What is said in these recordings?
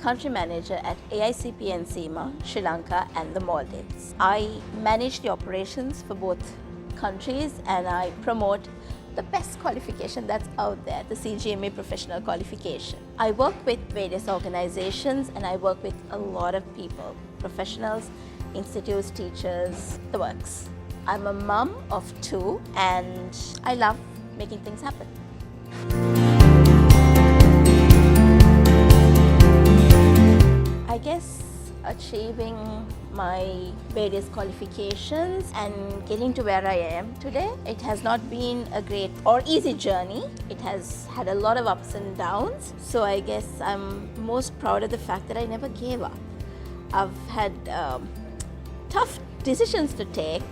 country manager at AICP and SEMA, Sri Lanka and the Maldives. I manage the operations for both countries and I promote the best qualification that's out there, the CGMA professional qualification. I work with various organizations and I work with a lot of people, professionals, institutes, teachers, the works. I'm a mom of 2 and I love making things happen. I guess achieving my various qualifications and getting to where I am today, it has not been a great or easy journey. It has had a lot of ups and downs. So I guess I'm most proud of the fact that I never gave up. I've had tough decisions to take,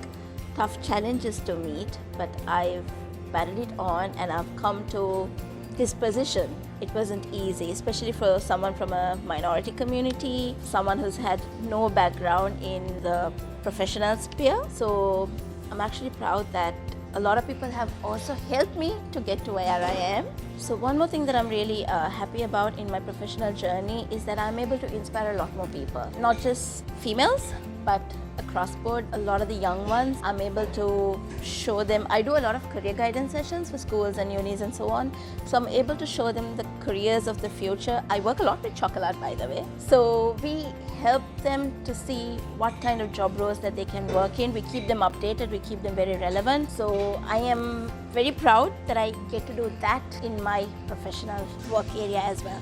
tough challenges to meet, but I've battled it on and I've come to this position. It wasn't easy, especially for someone from a minority community, someone who's had no background in the professional sphere. So I'm actually proud that a lot of people have also helped me to get to where I am. So one more thing that I'm really happy about in my professional journey is that I'm able to inspire a lot more people, not just females, but across board, a lot of the young ones, I'm able to show them. I do a lot of career guidance sessions for schools and unis and so on. So I'm able to show them the careers of the future. I work a lot with Chocolate, by the way. So we help them to see what kind of job roles that they can work in. We keep them updated, we keep them very relevant. So I am very proud that I get to do that in my professional work area as well.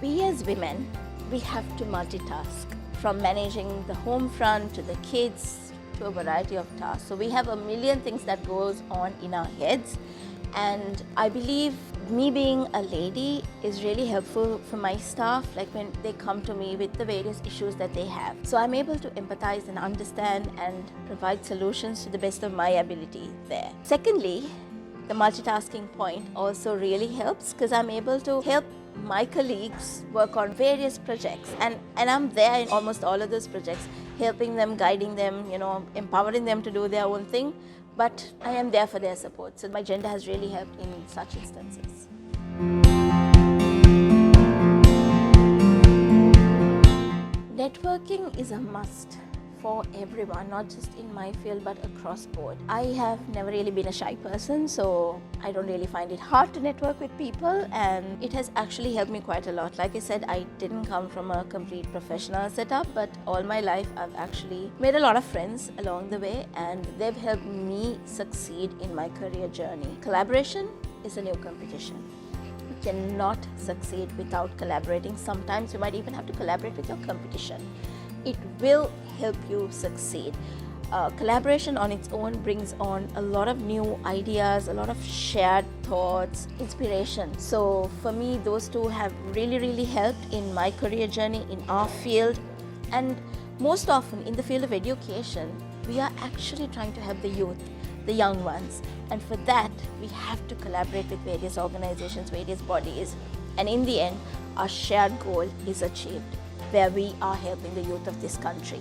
We as women, we have to multitask, from managing the home front to the kids to a variety of tasks. So we have a million things that goes on in our heads, and I believe me being a lady is really helpful for my staff, like when they come to me with the various issues that they have. So I'm able to empathize and understand and provide solutions to the best of my ability there. Secondly, the multitasking point also really helps because I'm able to help my colleagues work on various projects and I'm there in almost all of those projects, helping them, guiding them, empowering them to do their own thing, but I am there for their support. So my gender has really helped in such instances. Networking is a must for everyone, not just in my field but across board. I have never really been a shy person, so I don't really find it hard to network with people, and it has actually helped me quite a lot. Like I said, I didn't come from a complete professional setup, but all my life I've actually made a lot of friends along the way and they've helped me succeed in my career journey. Collaboration is a new competition. You cannot succeed without collaborating. Sometimes you might even have to collaborate with your competition. It will help you succeed. Collaboration on its own brings on a lot of new ideas, a lot of shared thoughts, inspiration. So for me, those two have really helped in my career journey in our field. And most often in the field of education, we are actually trying to help the youth, the young ones. And for that, we have to collaborate with various organizations, various bodies. And in the end, our shared goal is achieved, where we are helping the youth of this country.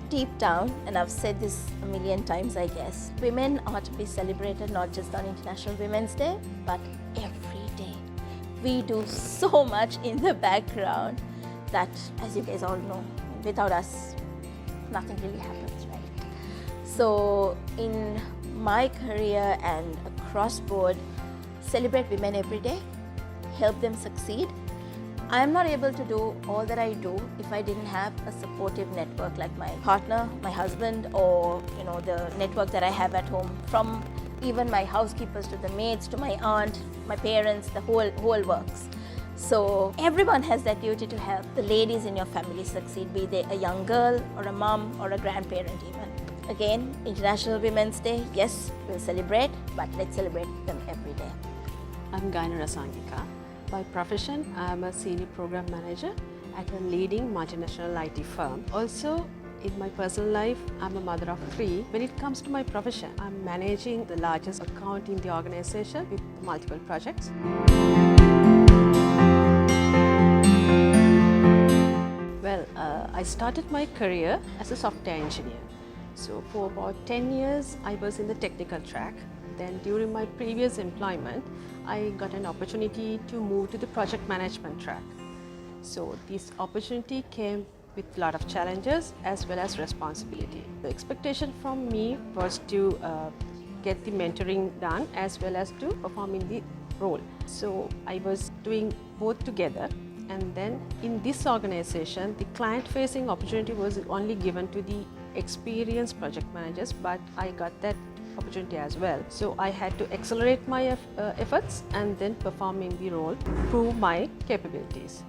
Deep down, and I've said this a million times I guess, women are to be celebrated not just on International Women's Day, but every day. We do so much in the background that, as you guys all know, without us, nothing really happens, right? So in my career and across board, celebrate women every day, help them succeed. I am not able to do all that I do if I didn't have a supportive network like my partner, my husband, or the network that I have at home, from even my housekeepers to the maids to my aunt, my parents, the whole works. So everyone has that duty to help the ladies in your family succeed, be they a young girl or a mom or a grandparent even. Again, International Women's Day, yes, we'll celebrate, but let's celebrate them every day. I'm Gayani Rasangika. By profession, I'm a senior program manager at a leading multinational IT firm. Also, in my personal life, I'm a mother of 3. When it comes to my profession, I'm managing the largest account in the organization with multiple projects. Well, I started my career as a software engineer. So for about 10 years, I was in the technical track. Then during my previous employment, I got an opportunity to move to the project management track. So this opportunity came with a lot of challenges as well as responsibility. The expectation from me was to get the mentoring done as well as to perform in the role. So I was doing both together. And then in this organization, the client-facing opportunity was only given to the experienced project managers, but I got that opportunity as well. So I had to accelerate my efforts and then perform in the role, prove my capabilities.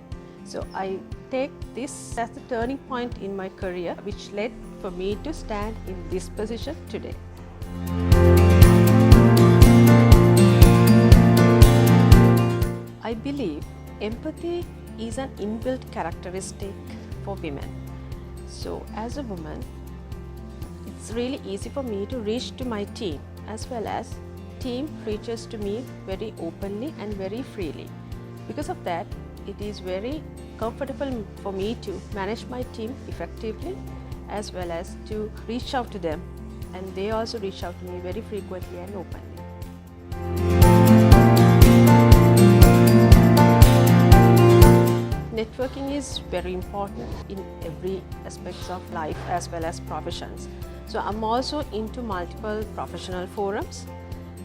So I take this as the turning point in my career, which led for me to stand in this position today. I believe empathy is an inbuilt characteristic for women. So as a woman, it's really easy for me to reach to my team, as well as team reaches to me very openly and very freely. Because of that, it is very comfortable for me to manage my team effectively, as well as to reach out to them, and they also reach out to me very frequently and openly. Networking is very important in every aspect of life as well as professions. So I'm also into multiple professional forums,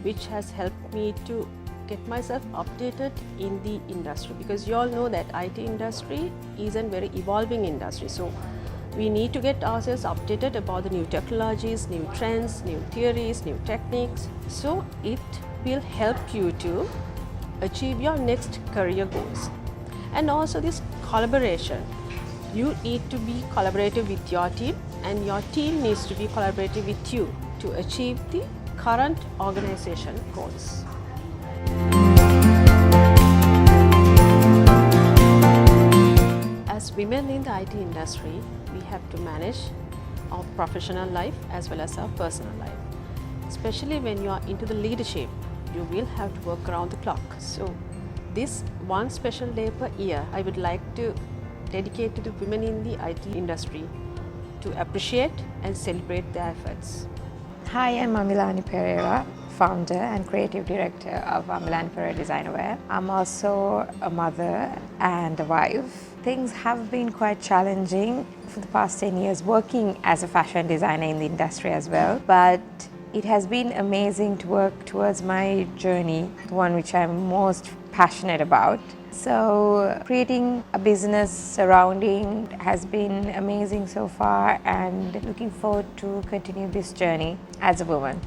which has helped me to get myself updated in the industry, because you all know that IT industry is a very evolving industry. So we need to get ourselves updated about the new technologies, new trends, new theories, new techniques. So it will help you to achieve your next career goals. And also this collaboration. You need to be collaborative with your team, and your team needs to be collaborative with you to achieve the current organization goals. As women in the IT industry, we have to manage our professional life as well as our personal life. Especially when you are into the leadership, you will have to work around the clock. So this one special day per year, I would like to dedicate to the women in the IT industry to appreciate and celebrate their efforts. Hi, I'm Amilani Perera, founder and creative director of Amilani Perera Designerwear. I'm also a mother and a wife. Things have been quite challenging for the past 10 years working as a fashion designer in the industry as well, but it has been amazing to work towards my journey, the one which I'm most passionate about. So creating a business surrounding has been amazing so far, and looking forward to continue this journey as a woman.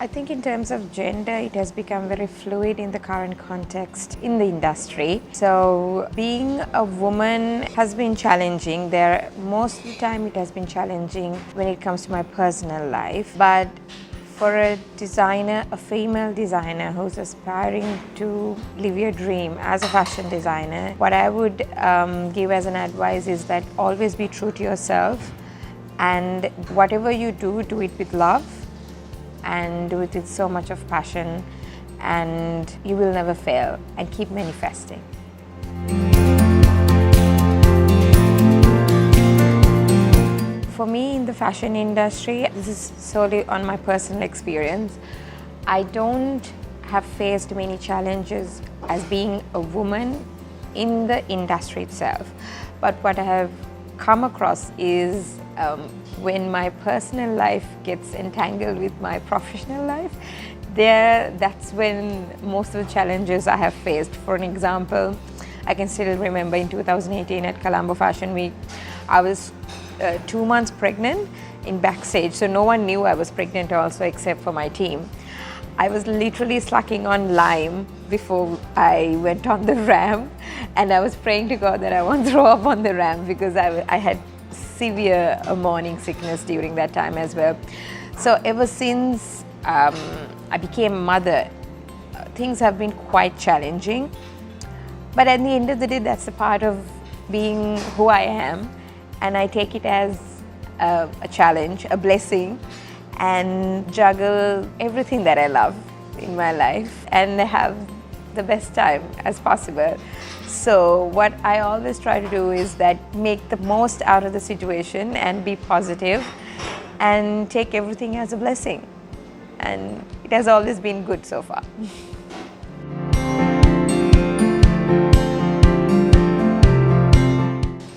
I think in terms of gender, it has become very fluid in the current context in the industry. So being a woman has been challenging. Most of the time it has been challenging when it comes to my personal life. But for a designer, a female designer who's aspiring to live your dream as a fashion designer, what I would give as an advice is that always be true to yourself, and whatever you do, do it with love and do it with so much of passion, and you will never fail, and keep manifesting. For me in the fashion industry, this is solely on my personal experience. I don't have faced many challenges as being a woman in the industry itself. But what I have come across is when my personal life gets entangled with my professional life, that's when most of the challenges I have faced. For an example, I can still remember in 2018 at Colombo Fashion Week, I was 2 months pregnant in backstage, so no one knew I was pregnant also except for my team. I was literally slacking on lime before I went on the ramp, and I was praying to God that I won't throw up on the ramp, because I had severe morning sickness during that time as well. So ever since I became a mother, things have been quite challenging. But at the end of the day, that's a part of being who I am, and I take it as a challenge, a blessing, and juggle everything that I love in my life, and have the best time as possible. So what I always try to do is that make the most out of the situation and be positive and take everything as a blessing. And it has always been good so far.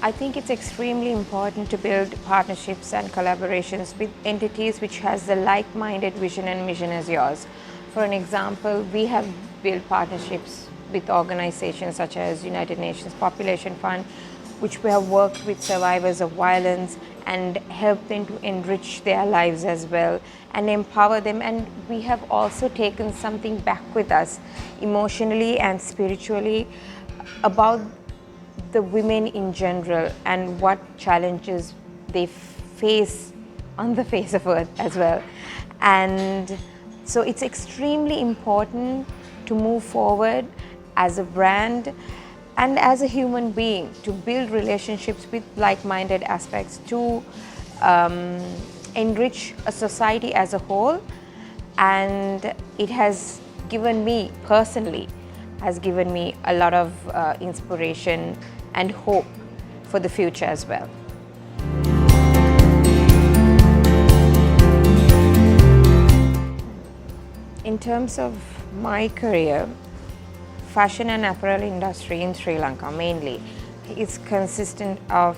I think it's extremely important to build partnerships and collaborations with entities which has the like-minded vision and mission as yours. For an example, we have built partnerships with organizations such as United Nations Population Fund, which we have worked with survivors of violence and helped them to enrich their lives as well and empower them. And we have also taken something back with us emotionally and spiritually about the women in general and what challenges they face on the face of earth as well. And so it's extremely important to move forward as a brand and as a human being to build relationships with like-minded aspects to enrich a society as a whole. And it has given me personally, has given me a lot of inspiration and hope for the future as well. In terms of my career, fashion and apparel industry in Sri Lanka mainly is consistent of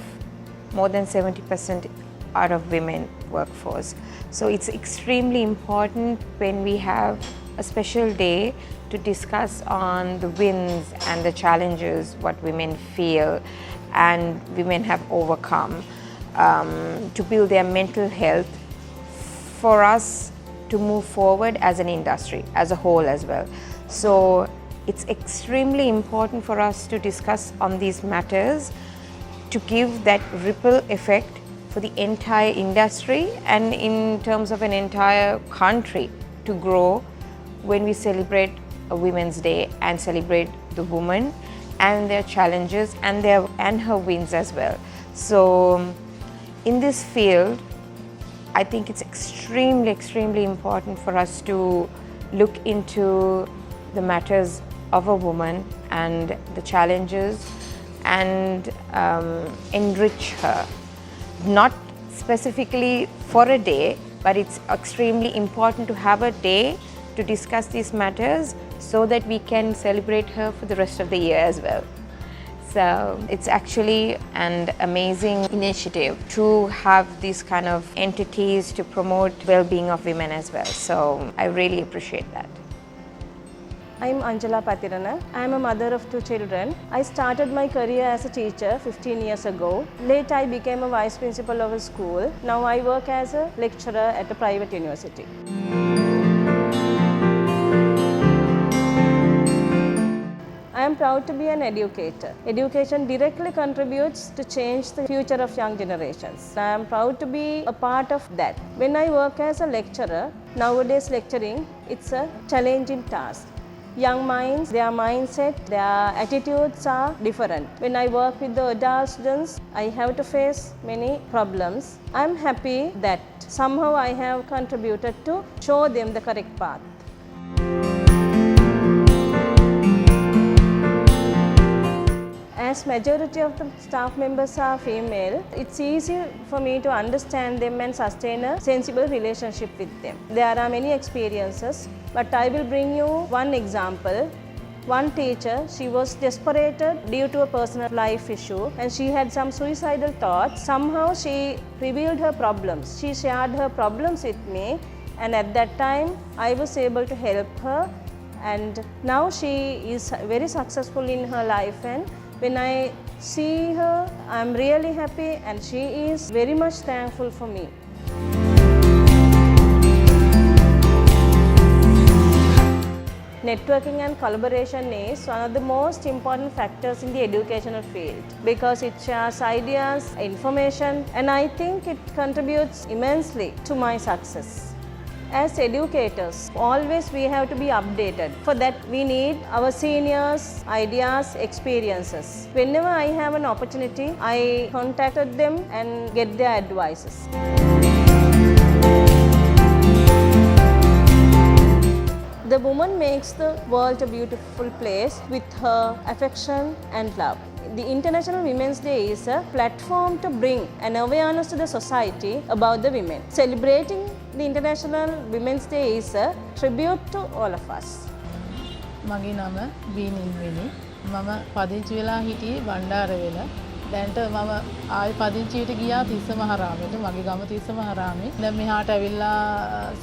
more than 70% out of women workforce. So it's extremely important when we have a special day to discuss on the wins and the challenges what women feel and women have overcome to build their mental health for us to move forward as an industry as a whole as well. So it's extremely important for us to discuss on these matters to give that ripple effect for the entire industry and in terms of an entire country to grow when we celebrate a Women's Day and celebrate the woman and their challenges and her wins as well. So in this field, I think it's extremely important for us to look into the matters of a woman and the challenges and enrich her. Not specifically for a day, but it's extremely important to have a day to discuss these matters so that we can celebrate her for the rest of the year as well. So it's actually an amazing initiative to have these kind of entities to promote well-being of women as well. So I really appreciate that. I'm Anjula Pathirana. I'm a mother of 2 children. I started my career as a teacher 15 years ago. Later I became a vice principal of a school. Now I work as a lecturer at a private university. I am proud to be an educator. Education directly contributes to change the future of young generations. I am proud to be a part of that. When I work as a lecturer, nowadays lecturing, it's a challenging task. Young minds, their mindset, their attitudes are different. When I work with the adult students, I have to face many problems. I'm happy that somehow I have contributed to show them the correct path. As majority of the staff members are female, it's easy for me to understand them and sustain a sensible relationship with them. There are many experiences, but I will bring you one example. One teacher, she was desperated due to a personal life issue and she had some suicidal thoughts. Somehow she revealed her problems. She shared her problems with me, and at that time I was able to help her, and now she is very successful in her life. And when I see her, I'm really happy and she is very much thankful for me. Networking and collaboration is one of the most important factors in the educational field because it shares ideas, information, and I think it contributes immensely to my success. As educators, always we have to be updated. For that, we need our seniors' ideas, experiences. Whenever I have an opportunity, I contacted them and get their advices. The woman makes the world a beautiful place with her affection and love. The International Women's Day is a platform to bring an awareness to the society about the women. Celebrating the International Women's Day is a tribute to all of us. මගේ නම බී නිල්මිනි. මම පදිංචි වෙලා හිටියේ බණ්ඩාරවෙල. දැන්ට මම ආයෙ පදිංචියට ගියා තිස්සමහරාමයට. මගේ ගම තිස්සමහරාමේ. දැන් මෙහාට ඇවිල්ලා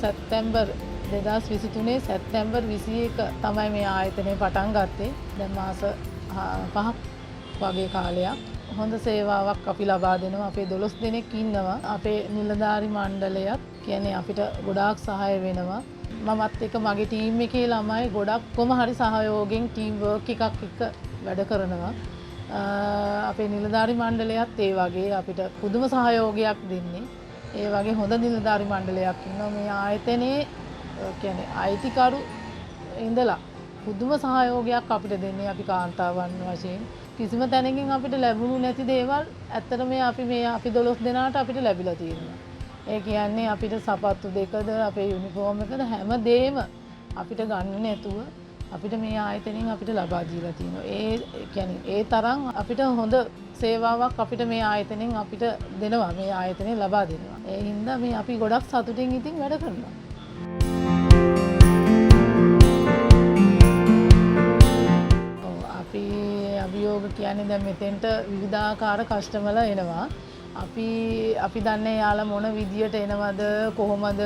සැප්තැම්බර් 2023 සැප්තැම්බර් 21 තමයි මේ ආයතනය පටන් ගත්තේ. දැන් මාස 5ක් වගේ කාලයක්. හොඳ සේවාවක් අපි ලබා දෙනවා. අපේ 12 දෙනෙක් ඉන්නවා. අපේ නිලධාරි මණ්ඩලයත් කියන්නේ අපිට ගොඩාක් සහාය වෙනවා. මමත් එක්ක මගේ ටීම් එකේ ළමයි ගොඩක් කොහොම හරි සහයෝගයෙන් ටීම් වර්ක් එකක් එක්ක වැඩ කරනවා. අපේ නිලධාරි මණ්ඩලයත් ඒ වගේ අපිට පුදුම සහයෝගයක් දෙන්නේ. ඒ වගේ හොඳ නිලධාරි මණ්ඩලයක් ඉන්නවා මේ ආයතනයේ කියන්නේ අයිතිකරු ඉඳලා පුදුම සහයෝගයක් අපිට දෙන්නේ අපි කාන්තාවන් වශයෙන්. කිසිම තැනකින් අපිට ලැබුණු නැති දේවල් ඇත්තට මේ අපි 12 දෙනාට අපිට ලැබිලා තියෙනවා. ඒ කියන්නේ අපිට සපත්තු දෙකද අපේ යුනිෆෝම් එකද හැම දෙෙම අපිට ගන්න නැතුව අපිට මේ ආයතනෙන් අපිට ලබා දීලා තියෙනවා. ඒ කියන්නේ ඒ තරම් අපිට හොඳ සේවාවක් අපිට මේ ආයතනෙන් අපිට දෙනවා. මේ ආයතනෙ ලබා දෙනවා. ඒ හින්දා මේ අපි ගොඩක් සතුටින් ඉතින් වැඩ කරනවා. අපි අභියෝග කියන්නේ දැන් මෙතෙන්ට විවිධාකාර කස්ටමර්ල එනවා. අපි දන්නේ යාලා මොන විදියට එනවද කොහොමද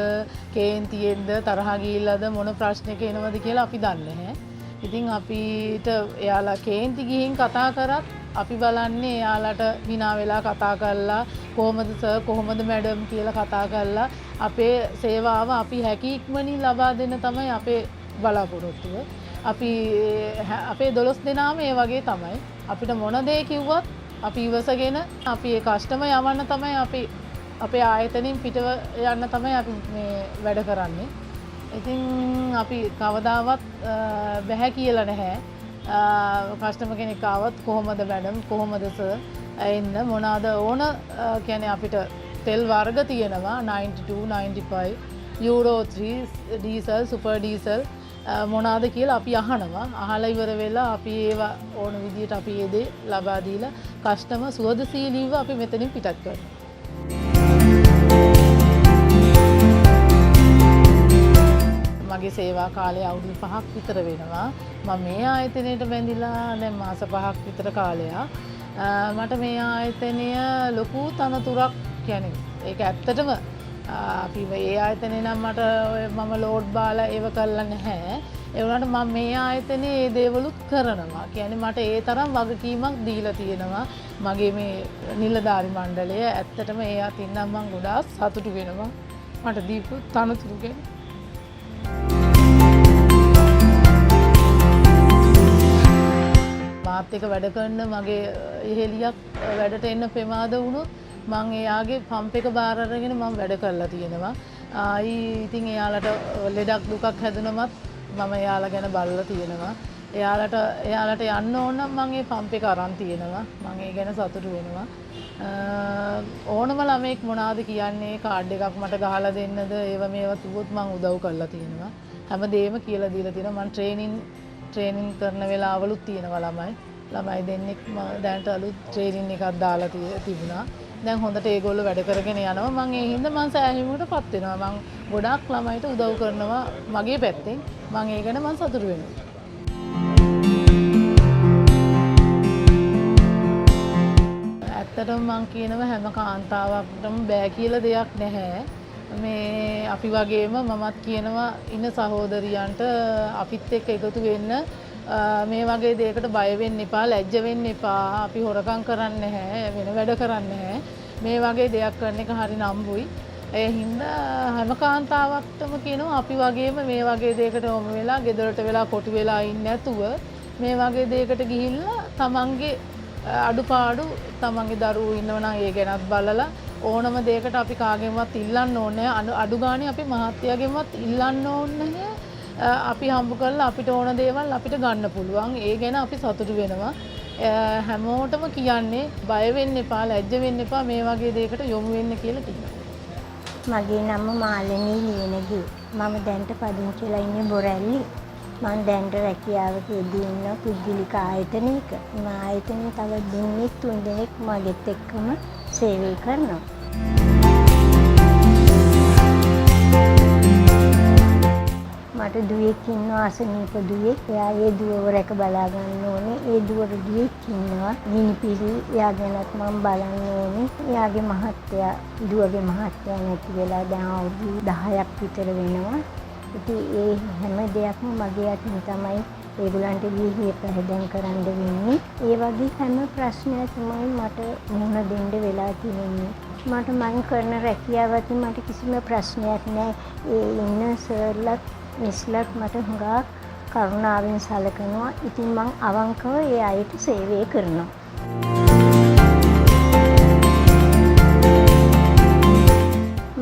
කේන්තියෙන්ද තරහ ගිහිල්ලාද මොන ප්‍රශ්නයක එනවද කියලා අපි දන්නේ නැහැ. ඉතින් අපිට එයාලා කේන්ති ගිහින් කතා කරත් අපි බලන්නේ එයාලට hina වෙලා කතා කරලා කොහොමද සර් කොහොමද මැඩම් කියලා කතා කරලා අපේ සේවාව අපි හැකි ඉක්මනින් ලබා දෙන්න තමයි අපේ බලාපොරොත්තුව. අපේ 12 දෙනාම ඒ වගේ තමයි. අපිට මොන දේ කිව්වත් අපි ඉවසගෙන අපි ඒ කස්ටමර් යවන්න තමයි අපි අපේ ආයතනින් පිටව යන්න තමයි අපි මේ වැඩ කරන්නේ. ඉතින් අපි කවදාවත් බැහැ කියලා නැහැ. කස්ටමර් කෙනෙක් ආවත් කොහොමද මැඩම් කොහොමද සර් එන්න මොනවාද ඕන කියන්නේ අපිට තෙල් වර්ග තියෙනවා 92 95 යූරෝ 3 ඩීසල් සුපර් ඩීසල් මොනවාද කියලා අපි අහනවා. අහලා ඉවර වෙලා අපි ඒවා ඕන විදියට අපි ඒ දේ ලබා දීලා කස්ටමර් සුවදශීලීව අපි මෙතනින් පිටත් කරනවා. මගේ සේවා කාලය අවුරුදු 5ක් විතර වෙනවා. මම මේ ආයතනයට බැඳිලා දැන් මාස 5ක් විතර කාලයක්. මට මේ ආයතනය ලොකු තනතුරක් කියන්නේ ඒක ඇත්තටම අපි මේ ආයතනේ නම් මට මම ලෝඩ් බාලා ඒව කරලා නැහැ. ඒ වුණාට මම මේ ආයතනේ ඒ දේවලුත් කරනවා. කියන්නේ මට ඒ තරම් වගකීමක් දීලා තියෙනවා. මගේ මේ නිලධාරි මණ්ඩලය ඇත්තටම ඒ අතින් නම් මම ගොඩාක් සතුටු වෙනවා. මට දීපු තනතුරු ගැන. මාත් එක්ක වැඩ කරන මගේ ඉහෙලියක් වැඩට එන්න ප්‍රමාද වුණොත් මම එයාගේ පම්ප් එක බාර අරගෙන මම වැඩ කරලා තියෙනවා. ඉතින් එයාලට ලෙඩක් දුකක් හැදුනමත් මම එයාලා ගැන බලලා තියෙනවා. එයාලට යන්න ඕන නම් මම ඒ පම්ප් එක අරන් තියෙනවා. මම ඒ ගැන සතුටු වෙනවා. ඕනම ළමෙක් මොනවාද කියන්නේ කාඩ් එකක් මට ගහලා දෙන්නද ඒව මේවා කිව්වොත් මම උදව් කරලා තියෙනවා. හැමදේම කියලා දීලා තියෙනවා. මම ට්‍රේනින් කරන වෙලාවලුත් තියෙනවා ළමයි දෙන්නෙක් දැනට අලුත් ට්‍රේනින් එකක් දාලා තිබුණා. දැන් හොඳට ඒගොල්ලෝ වැඩ කරගෙන යනවා. මම ඒ හින්දා මම සෑහීමකටපත් වෙනවා. මම ගොඩාක් ළමයිට උදව් කරනවා මගේ පැත්තෙන්. මම ඒ ගැන මම සතුටු වෙනවා. ඇත්තටම මම කියනවා හැම කාන්තාවකටම බෑ කියලා දෙයක් නැහැ. මේ අපි වගේම මමත් කියනවා ඉන්න සහෝදරියන්ට අපිත් එක්ක එකතු වෙන්න මේ වගේ දෙයකට බය වෙන්න එපා, ලැජ්ජ වෙන්න එපා. අපි හොරකම් කරන්නේ නැහැ, වෙන වැඩ කරන්නේ නැහැ. මේ වගේ දෙයක් කරන එක හරි නම්බුයි. ඒ හින්දා හැම කාන්තාවක්ටම කියනවා අපි වගේම මේ වගේ දෙයකට යොමු වෙලා, ගෙදරට වෙලා කොටු වෙලා ඉන්නේ නැතුව මේ වගේ දෙයකට ගිහිල්ලා තමන්ගේ අඩුපාඩු තමන්ගේ දරුවෝ ඉන්නවනම් ඒ ගැනත් බලලා ඕනම දෙයකට අපි කාගෙන්වත් ඉල්ලන්න ඕනේ නැහැ. අඩු ගානේ අපි මහත්යගෙන්වත් ඉල්ලන්න ඕනේ නැහැ. අපි හම්බ කරලා අපිට ඕන දේවල් අපිට ගන්න පුළුවන්. ඒ ගැන අපි සතුටු වෙනවා. හැමෝටම කියන්නේ බය වෙන්න එපා, ලැජ්ජ වෙන්න එපා මේ වගේ දෙයකට යොමු වෙන්න කියලා කියනවා. මගේ නම මාලනී ලියනගේ. මම දැන්ට පදිංචිලා ඉන්නේ බොරැල්ලි. මම දැන්ට රැකියාවක යෙදී ඉන්න පුද්ගලික ආයතනයක. මේ ආයතනයේ තව දෙන්නෙක් තුන් දෙනෙක් මගෙත් එක්කම සේවය කරනවා. මට දුවෙක් ඉන්නවා අසනීප දුවෙක්. එයා ඒ දුවව රැක බලා ගන්න ඕනේ. ඒ දුවට දුවෙක් ඉන්නවා මිනිපිරි. එයා ගැනත් මම බලන්න ඕනේ. එයාගේ මහත්තයා දුවගේ මහත්තයා නැති වෙලා දැන් අවුරුදු 10ක් විතර වෙනවා. ඉතින් ඒ හැම දෙයක්ම මගේ අතින් තමයි ඒගොල්ලන්ට ගිහින් පැහැදම් කරන්න වෙන්නේ. ඒ වගේ හැම ප්‍රශ්නයක්ම මට මුහුණ දෙන්න වෙලා තියෙන්නේ. මට මම කරන රැකියාව අතින් මට කිසිම ප්‍රශ්නයක් නැහැ. ඒ ඉන්න සර්ලත් මිස්ලත් මට හුඟා කරුණාවෙන් සලකනවා. ඉතින් මම අවංකව ඒ අයට සේවය කරනවා.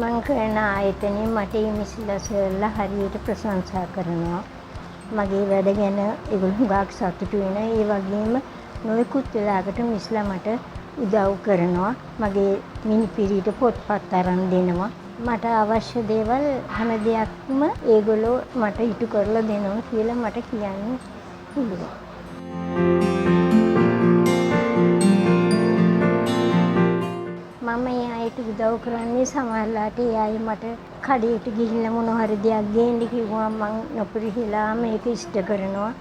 මම කරන ආයතනයේ මට මේ මිස්ලා සර්ලා හරියට ප්‍රශංසා කරනවා. මගේ වැඩ ගැන ඒගොල්ලෝ හුඟක් සතුටු වෙනවා. ඒ වගේම නොයෙකුත් වෙලාවකට මිස්ලා මට උදව් කරනවා. මගේ මිනිපිරිට පොත්පත් අරන් දෙනවා. මට අවශ්‍ය දේවල් හැම දෙයක්ම ඒගොල්ලෝ මට ඉටු කරලා දෙනවා කියලා මට කියන්න පුළුවන්. මම ඒ අයට උදව් කරන්නේ සමහරලාට ඒ අය මට කඩේට ගිහිල්ලා මොන හරි දෙයක් ගේන්න කිව්වම මම නොපිරිහිලා මේක ඉෂ්ට කරනවා.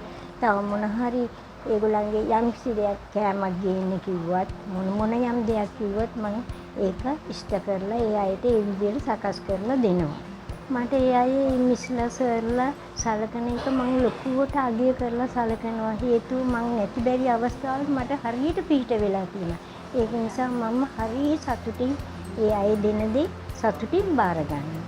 තව මොන හරි ඒගොල්ලන්ගේ යම් කිසි දෙයක් කෑමක් ගේන්න කිව්වත් මොන යම් දෙයක් කිව්වත් මම ඒක ඉෂ්ට කරලා ඒ අයට ඒ විදිහට සකස් කරලා දෙනවා. මට ඒ අය මිස්ලා සර්ලා සලකන එක මම ලොකුවට අගය කරලා සලකනවා. හේතුව මම නැති බැරි අවස්ථාවල මට හරියට පිට වෙලා තියෙනවා. ඒක නිසා මම හරිය සතුටින් ඒ අය දෙන දේ සතුටින් බාර ගන්නවා.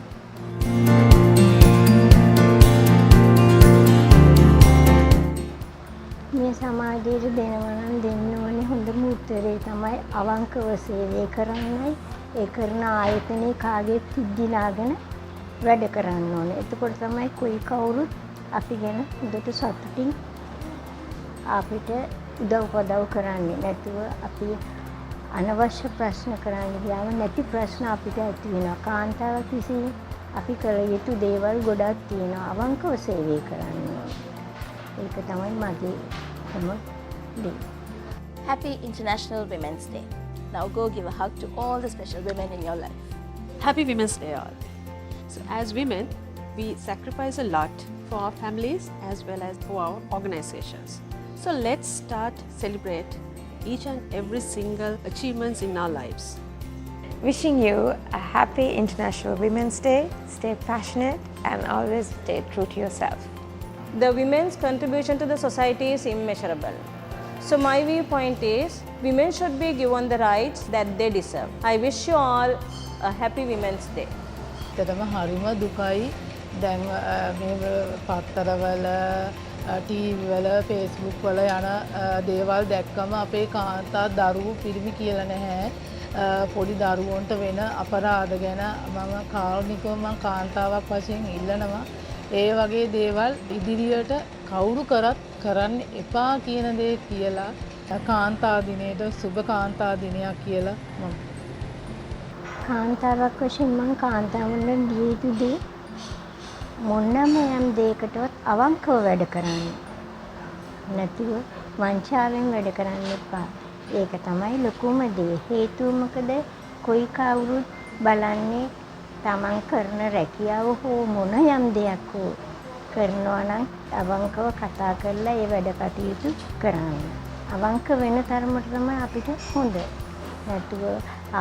මේ සමාජයට දෙනවා නම් දෙන්න ඕනේ හොඳම උත්තරේ තමයි අවංකව සේවය කරන්නයි. ඒ කරන ආයතනයේ කාගේ පිද්දිලාගෙන වැඩ කරන්න ඕනේ. එතකොට තමයි કોઈ කවුරුත් අපි ගැන හොඳට සතුටින් අපිට උදව්පදව් කරන්නේ. නැතුව අපි අනවශ්‍ය ප්‍රශ්න කරන්න ගියාම නැති ප්‍රශ්න අපිට ඇති වෙනවා. කාන්තාවක් විසින් අපි කළ යුතු දේවල් ගොඩක් තියෙනවා. අවංකව සේවය කරන්න ඕනේ. ඒක තමයි මගේ හැම දේ. Happy International Women's Day. Now go give a hug to all the special women in your life. Happy Women's Day all. So as women, we sacrifice a lot for our families as well as for our organizations. So let's start celebrate each and every single achievements in our lives. Wishing you a happy International Women's Day. Stay passionate and always stay true to yourself. The women's contribution to the society is immeasurable. So my viewpoint is women should be given the rights that they deserve. I wish you all a happy Women's Day. ඇත්තටම හරිම දුකයි. දැන් මේ පත්තරවල TV වල Facebook වල යන දේවල් දැක්කම අපේ කාන්තා දරුවෝ පිරිමි කියලා නැහැ. පොඩි දරුවන්ට වෙන අපරාධ ගැන මම කාරුණිකව මම කාන්තාවක් වශයෙන් ඉල්ලනවා. ඒ වගේ දේවල් ඉදිරියට කවුරු කරත් කරන්න එපා කියන දේ කියලා කාන්තා දිනේට සුබ කාන්තා දිනයක් කියලා මම කාන්තාවක් වශයෙන් මම කාන්තාවුන්ට දිය යුතු දේ මොනම යම් දෙයකටවත් අවංකව වැඩ කරන්න. නැතිව වංචාවෙන් වැඩ කරන්න එපා. ඒක තමයි ලොකුම දේ. හේතුව මොකද? කොයි කවුරුත් බලන්නේ තමන් කරන රැකියාව හෝ මොන යම් දෙයක් හෝ කරනවා නම් අවංකව කතා කරලා ඒ වැඩ කටයුතු කරන්න. අවංක වෙන තරමට තමයි අපිට හොඳ. නැතුව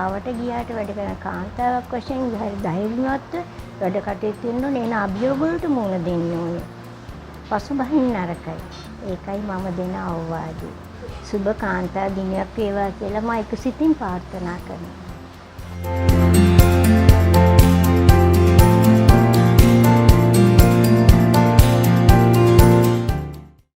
ආවට ගියාට වැඩ කරන කාන්තාවක් වශයෙන් හරි ධෛර්යවත් වැඩ කටයුතු කරන නේන අභියෝග වලට මුහුණ දෙන්න ඕනේ. පසුබහින් නරකයි. ඒකයි මම දෙන අවවාදය. සුබ කාන්තා දිනයක් වේවා කියලා මම එක සිතින් ප්‍රාර්ථනා කරනවා.